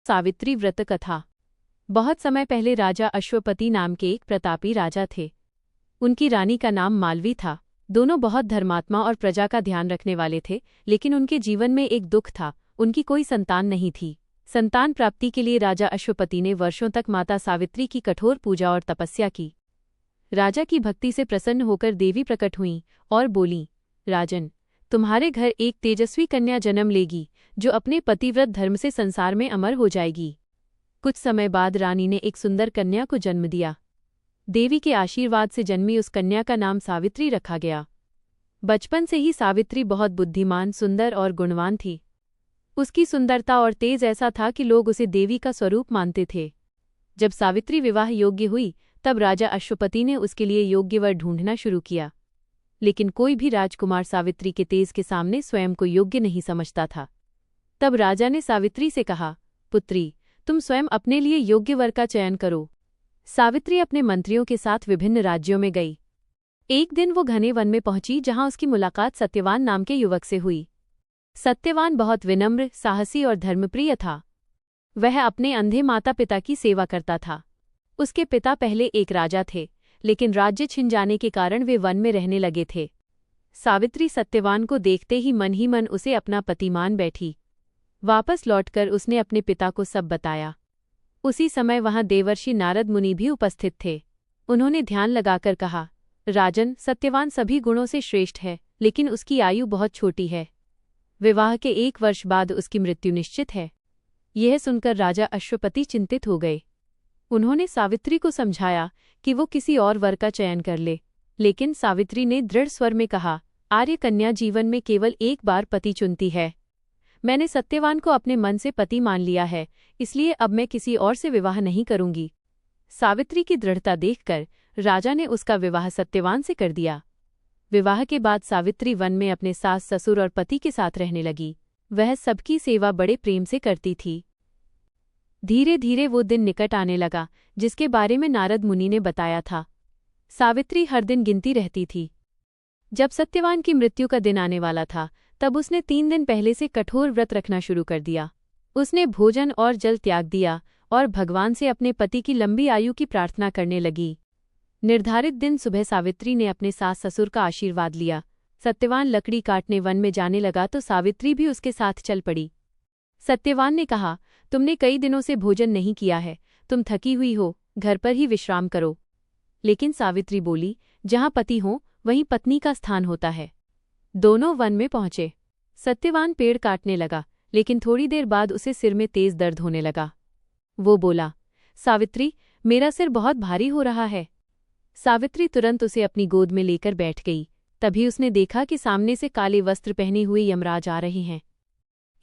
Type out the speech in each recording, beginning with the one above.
सावित्री व्रत कथा। बहुत समय पहले राजा अश्वपति नाम के एक प्रतापी राजा थे। उनकी रानी का नाम मालवी था। दोनों बहुत धर्मात्मा और प्रजा का ध्यान रखने वाले थे, लेकिन उनके जीवन में एक दुख था, उनकी कोई संतान नहीं थी। संतान प्राप्ति के लिए राजा अश्वपति ने वर्षों तक माता सावित्री की कठोर पूजा और तपस्या की। राजा की भक्ति से प्रसन्न होकर देवी प्रकट हुईं और बोलीं, राजन, तुम्हारे घर एक तेजस्वी कन्या जन्म लेगी, जो अपने पतिव्रत धर्म से संसार में अमर हो जाएगी। कुछ समय बाद रानी ने एक सुंदर कन्या को जन्म दिया। देवी के आशीर्वाद से जन्मी उस कन्या का नाम सावित्री रखा गया। बचपन से ही सावित्री बहुत बुद्धिमान, सुंदर और गुणवान थी। उसकी सुंदरता और तेज ऐसा था कि लोग उसे देवी का स्वरूप मानते थे। जब सावित्री विवाह योग्य हुई, तब राजा अश्वपति ने उसके लिए योग्य वर ढूंढना शुरू किया, लेकिन कोई भी राजकुमार सावित्री के तेज के सामने स्वयं को योग्य नहीं समझता था। तब राजा ने सावित्री से कहा, पुत्री, तुम स्वयं अपने लिए योग्य वर का चयन करो। सावित्री अपने मंत्रियों के साथ विभिन्न राज्यों में गई। एक दिन वो घने वन में पहुंची, जहां उसकी मुलाकात सत्यवान नाम के युवक से हुई। सत्यवान बहुत विनम्र, साहसी और धर्मप्रिय था। वह अपने अंधे माता पिता की सेवा करता था। उसके पिता पहले एक राजा थे, लेकिन राज्य छिन जाने के कारण वे वन में रहने लगे थे। सावित्री सत्यवान को देखते ही मन उसे अपना पति मान बैठी। वापस लौटकर उसने अपने पिता को सब बताया। उसी समय वहां देवर्षि नारद मुनि भी उपस्थित थे। उन्होंने ध्यान लगाकर कहा, राजन, सत्यवान सभी गुणों से श्रेष्ठ है, लेकिन उसकी आयु बहुत छोटी है। विवाह के 1 वर्ष बाद उसकी मृत्यु निश्चित है। यह सुनकर राजा अश्वपति चिंतित हो गए। उन्होंने सावित्री को समझाया कि वो किसी और वर का चयन कर ले, लेकिन सावित्री ने दृढ़ स्वर में कहा, आर्य कन्या जीवन में केवल एक बार पति चुनती है। मैंने सत्यवान को अपने मन से पति मान लिया है, इसलिए अब मैं किसी और से विवाह नहीं करूंगी। सावित्री की दृढ़ता देखकर राजा ने उसका विवाह सत्यवान से कर दिया। विवाह के बाद सावित्री वन में अपने सास, ससुर और पति के साथ रहने लगी। वह सबकी सेवा बड़े प्रेम से करती थी। धीरे धीरे वो दिन निकट आने लगा, जिसके बारे में नारद मुनि ने बताया था। सावित्री हर दिन गिनती रहती थी। जब सत्यवान की मृत्यु का दिन आने वाला था, तब उसने 3 दिन पहले से कठोर व्रत रखना शुरू कर दिया। उसने भोजन और जल त्याग दिया और भगवान से अपने पति की लंबी आयु की प्रार्थना करने लगी। निर्धारित दिन सुबह सावित्री ने अपने सास ससुर का आशीर्वाद लिया। सत्यवान लकड़ी काटने वन में जाने लगा तो सावित्री भी उसके साथ चल पड़ी। सत्यवान ने कहा, तुमने कई दिनों से भोजन नहीं किया है, तुम थकी हुई हो, घर पर ही विश्राम करो। लेकिन सावित्री बोली, जहां पति हो वहीं पत्नी का स्थान होता है। दोनों वन में पहुंचे। सत्यवान पेड़ काटने लगा, लेकिन थोड़ी देर बाद उसे सिर में तेज दर्द होने लगा। वो बोला, सावित्री, मेरा सिर बहुत भारी हो रहा है। सावित्री तुरंत उसे अपनी गोद में लेकर बैठ गई। तभी उसने देखा कि सामने से काले वस्त्र पहने हुए यमराज आ रहे हैं।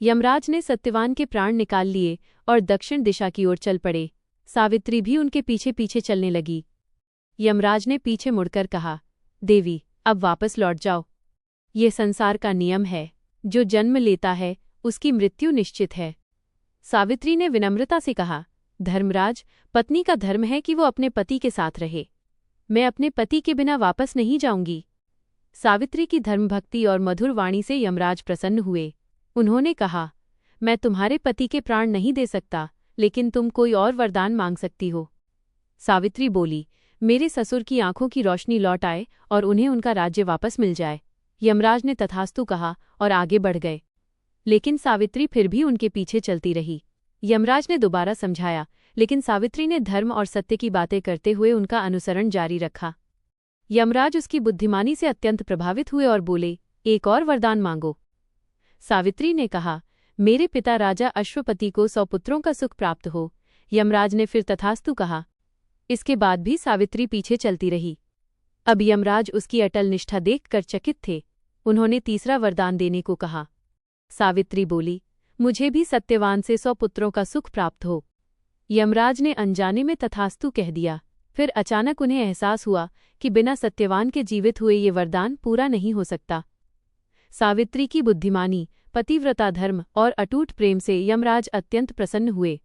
यमराज ने सत्यवान के प्राण निकाल लिए और दक्षिण दिशा की ओर चल पड़े। सावित्री भी उनके पीछे पीछे चलने लगी। यमराज ने पीछे मुड़कर कहा, देवी, अब वापस लौट जाओ। ये संसार का नियम है, जो जन्म लेता है उसकी मृत्यु निश्चित है। सावित्री ने विनम्रता से कहा, धर्मराज, पत्नी का धर्म है कि वो अपने पति के साथ रहे। मैं अपने पति के बिना वापस नहीं जाऊंगी। सावित्री की धर्मभक्ति और मधुर वाणी से यमराज प्रसन्न हुए। उन्होंने कहा, मैं तुम्हारे पति के प्राण नहीं दे सकता, लेकिन तुम कोई और वरदान मांग सकती हो। सावित्री बोली, मेरे ससुर की आंखों की रोशनी लौट आए और उन्हें उनका राज्य वापस मिल जाए। यमराज ने तथास्तु कहा और आगे बढ़ गए, लेकिन सावित्री फिर भी उनके पीछे चलती रही। यमराज ने दोबारा समझाया, लेकिन सावित्री ने धर्म और सत्य की बातें करते हुए उनका अनुसरण जारी रखा। यमराज उसकी बुद्धिमानी से अत्यंत प्रभावित हुए और बोले, एक और वरदान मांगो। सावित्री ने कहा, मेरे पिता राजा अश्वपति को 100 पुत्रों का सुख प्राप्त हो। यमराज ने फिर तथास्तु कहा। इसके बाद भी सावित्री पीछे चलती रही। अब यमराज उसकी अटल निष्ठा देखकर चकित थे। उन्होंने तीसरा वरदान देने को कहा। सावित्री बोली, मुझे भी सत्यवान से 100 पुत्रों का सुख प्राप्त हो। यमराज ने अनजाने में तथास्तु कह दिया। फिर अचानक उन्हें एहसास हुआ कि बिना सत्यवान के जीवित हुए ये वरदान पूरा नहीं हो सकता। सावित्री की बुद्धिमानी, पतिव्रता धर्म और अटूट प्रेम से यमराज अत्यंत प्रसन्न हुए।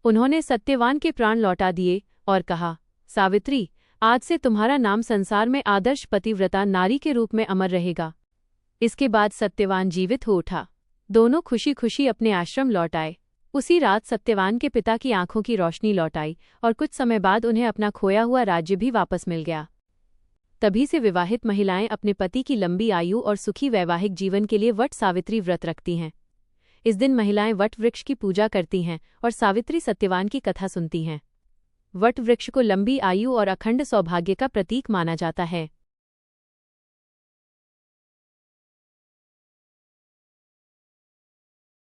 उन्होंने सत्यवान के प्राण लौटा दिए और कहा, सावित्री, आज से तुम्हारा नाम संसार में आदर्श पतिव्रता नारी के रूप में अमर रहेगा। इसके बाद सत्यवान जीवित हो उठा। दोनों खुशी खुशी अपने आश्रम लौट आए। उसी रात सत्यवान के पिता की आंखों की रोशनी लौट आई और कुछ समय बाद उन्हें अपना खोया हुआ राज्य भी वापस मिल गया। तभी से विवाहित महिलाएं अपने पति की लंबी आयु और सुखी वैवाहिक जीवन के लिए वट सावित्री व्रत रखती हैं। इस दिन महिलाएं वट वृक्ष की पूजा करती हैं और सावित्री सत्यवान की कथा सुनती हैं। वट वृक्ष को लंबी आयु और अखंड सौभाग्य का प्रतीक माना जाता है।